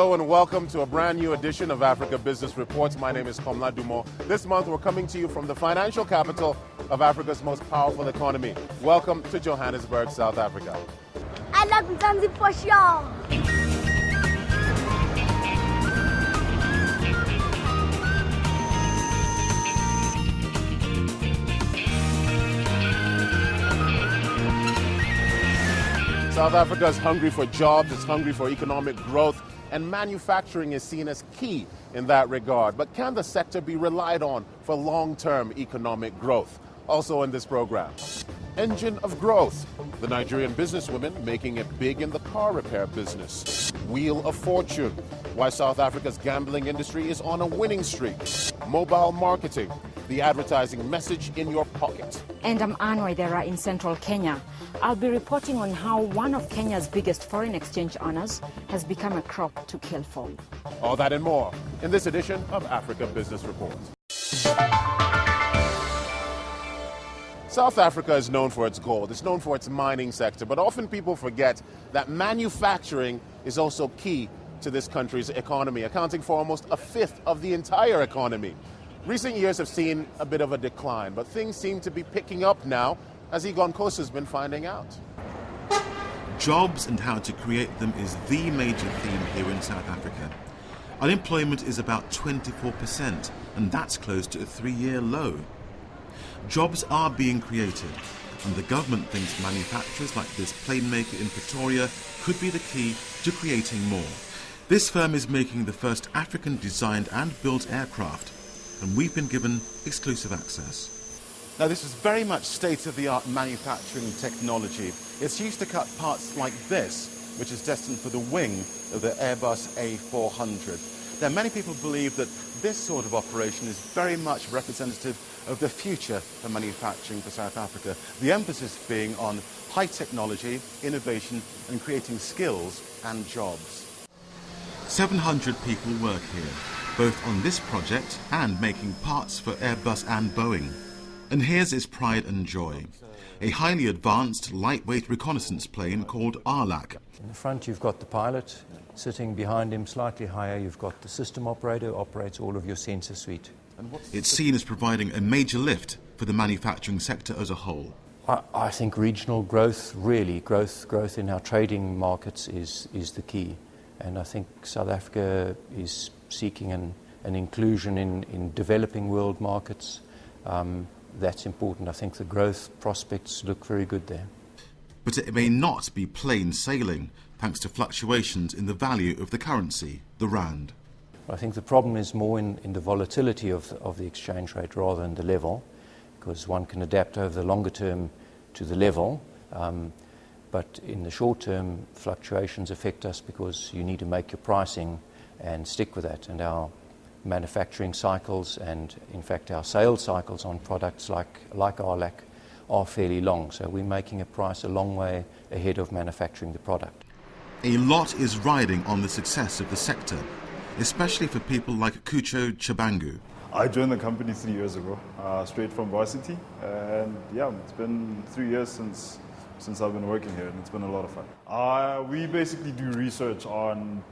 Hello and welcome to a brand new edition of Africa Business Reports. My name is Komla Dumont. This month we're coming to you from the financial capital of Africa's most powerful economy. Welcome to Johannesburg, South Africa. I love Mzanzi for sure. South Africa is hungry for jobs, it's hungry for economic growth, and manufacturing is seen as key in that regard. But can the sector be relied on for long-term economic growth? Also in this program, engine of growth, the Nigerian businesswomen making it big in the car repair business. Wheel of fortune, why South Africa's gambling industry is on a winning streak. Mobile marketing, the advertising message in your pocket. And I'm Anne Waidera in central Kenya. I'll be reporting on how one of Kenya's biggest foreign exchange earners has become a crop to kill for. All that and more in this edition of Africa Business Report. South Africa is known for its gold, it's known for its mining sector, but often people forget that manufacturing is also key to this country's economy, accounting for almost a fifth of the entire economy. Recent years have seen a bit of a decline, but things seem to be picking up now, as Egon Kosa has been finding out. Jobs and how to create them is the major theme here in South Africa. Unemployment is about 24%, and that's close to a 3-year low. Jobs are being created, and the government thinks manufacturers like this plane maker in Pretoria could be the key to creating more. This firm is making the first African-designed and built aircraft, and we've been given exclusive access. Now, this is very much state-of-the-art manufacturing technology. It's used to cut parts like this, which is destined for the wing of the Airbus A400. Now, many people believe that this sort of operation is very much representative of the future of manufacturing for South Africa, the emphasis being on high technology, innovation, and creating skills and jobs. 700 people work here, both on this project and making parts for Airbus and Boeing. And here's its pride and joy, a highly advanced, lightweight reconnaissance plane called ARLAC. In the front you've got the pilot, sitting behind him slightly higher you've got the system operator who operates all of your sensor suite. It's seen as providing a major lift for the manufacturing sector as a whole. I think regional growth, really, growth in our trading markets is the key. And I think South Africa is seeking an inclusion in developing world markets. That's important. I think the growth prospects look very good there. But it may not be plain sailing, thanks to fluctuations in the value of the currency, the rand. I think the problem is more in the volatility of the exchange rate rather than the level, because one can adapt over the longer term to the level, but in the short term fluctuations affect us because you need to make your pricing and stick with that. And our manufacturing cycles and in fact our sales cycles on products like ARLAC are fairly long, so we're making a price a long way ahead of manufacturing the product. A lot is riding on the success of the sector, especially for people like Kucho Chabangu. I joined the company 3 years ago, straight from varsity, and yeah, it's been 3 years since I've been working here, and it's been a lot of fun. We basically do research on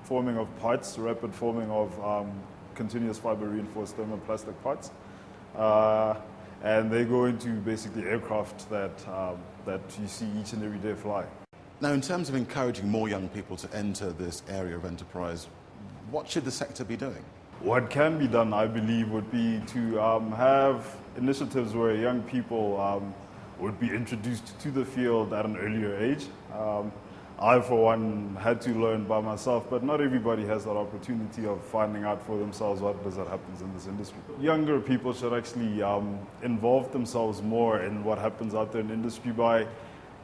forming of parts, rapid forming of continuous fiber reinforced thermoplastic parts, and they go into basically aircraft that you see each and every day fly. Now, in terms of encouraging more young people to enter this area of enterprise, what should the sector be doing? What can be done, I believe, would be to have initiatives where young people would be introduced to the field at an earlier age. I, for one, had to learn by myself, but not everybody has that opportunity of finding out for themselves what it is that happens in this industry. Younger people should actually involve themselves more in what happens out there in the industry by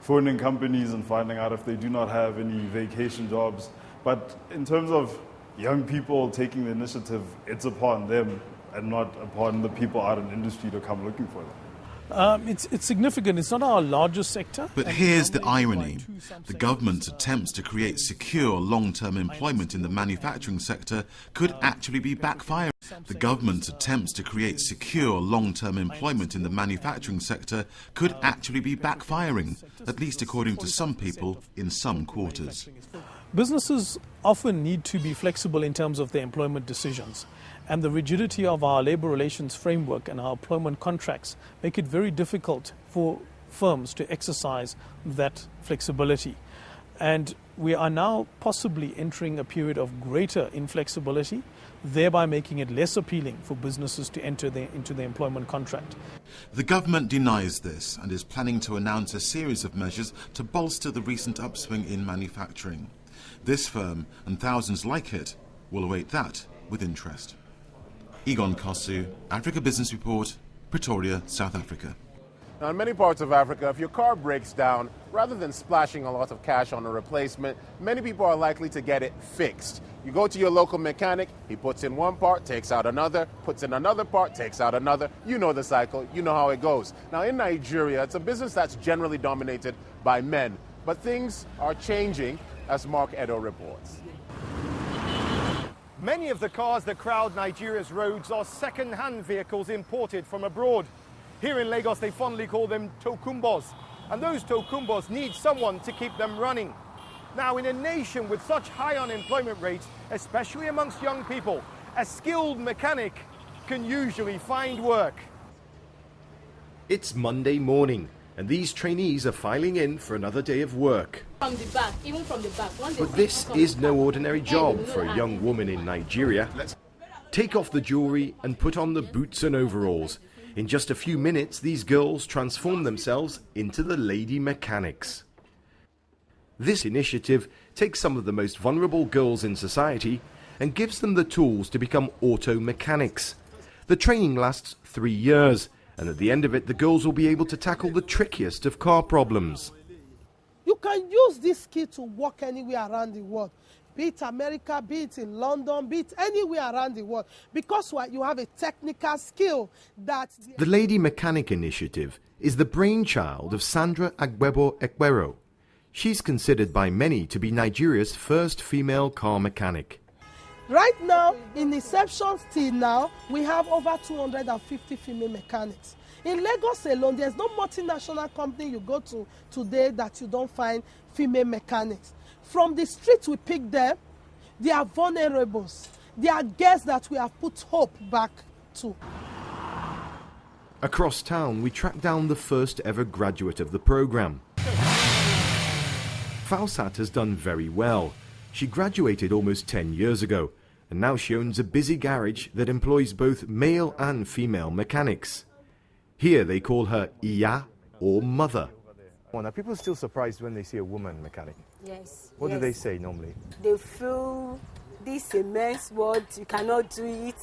phoning companies and finding out if they do not have any vacation jobs. But in terms of young people taking the initiative, it's upon them and not upon the people out in the industry to come looking for them. It's significant. It's not our largest sector. But here's the irony. The government's attempts to create secure long-term employment in the manufacturing sector could actually be backfiring. The government's attempts to create secure long-term employment in the manufacturing sector could actually be backfiring, at least according to some people in some quarters. Businesses often need to be flexible in terms of their employment decisions, and the rigidity of our labor relations framework and our employment contracts make it very difficult for firms to exercise that flexibility. And we are now possibly entering a period of greater inflexibility, thereby making it less appealing for businesses to enter into the employment contract. The government denies this and is planning to announce a series of measures to bolster the recent upswing in manufacturing. This firm and thousands like it will await that with interest. Egon Kosu, Africa Business Report, Pretoria, South Africa. Now, in many parts of Africa, if your car breaks down, rather than splashing a lot of cash on a replacement, many people are likely to get it fixed. You go to your local mechanic, he puts in one part, takes out another, puts in another part, takes out another. You know the cycle, you know how it goes. Now, in Nigeria, it's a business that's generally dominated by men, but things are changing, as Mark Edo reports. Many of the cars that crowd Nigeria's roads are second-hand vehicles imported from abroad. Here in Lagos, they fondly call them tokumbos, and those tokumbos need someone to keep them running. Now, in a nation with such high unemployment rates, especially amongst young people, a skilled mechanic can usually find work. It's Monday morning, and these trainees are filing in for another day of work. From the back, even from the back. But this is no ordinary job for a young woman in Nigeria. Take off the jewelry and put on the boots and overalls. In just a few minutes, these girls transform themselves into the lady mechanics. This initiative takes some of the most vulnerable girls in society and gives them the tools to become auto mechanics. The training lasts 3 years, and at the end of it, the girls will be able to tackle the trickiest of car problems. You can use this skill to work anywhere around the world. Be it America, be it in London, be it anywhere around the world, because you have a technical skill that... The Lady Mechanic Initiative is the brainchild of Sandra Agbebo Ekpero. She's considered by many to be Nigeria's first female car mechanic. Right now, in inception till now, we have over 250 female mechanics. In Lagos alone, there's no multinational company you go to today that you don't find female mechanics. From the streets we pick them, they are vulnerables. They are girls that we have put hope back to. Across town, we track down the first ever graduate of the program. Fausat has done very well. She graduated almost 10 years ago, and now she owns a busy garage that employs both male and female mechanics. Here they call her Iya, or mother. Are people still surprised when they see a woman mechanic? Yes. What do they say normally? They feel this immense word, you cannot do it,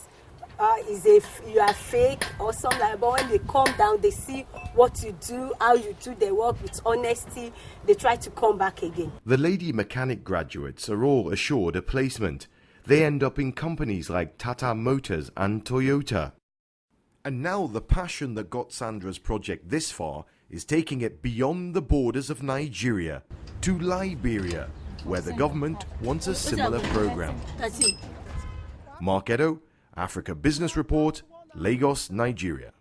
you are fake or something like that. But when they come down, they see what you do, how you do their work with honesty, they try to come back again. The lady mechanic graduates are all assured a placement. They end up in companies like Tata Motors and Toyota. And now the passion that got Sandra's project this far is taking it beyond the borders of Nigeria to Liberia, where the government wants a similar program. Mark Edo, Africa Business Report, Lagos, Nigeria.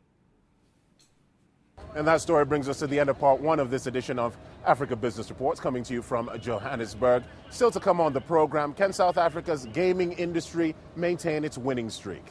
And that story brings us to the end of part one of this edition of Africa Business Reports, coming to you from Johannesburg. Still to come on the program, can South Africa's gaming industry maintain its winning streak?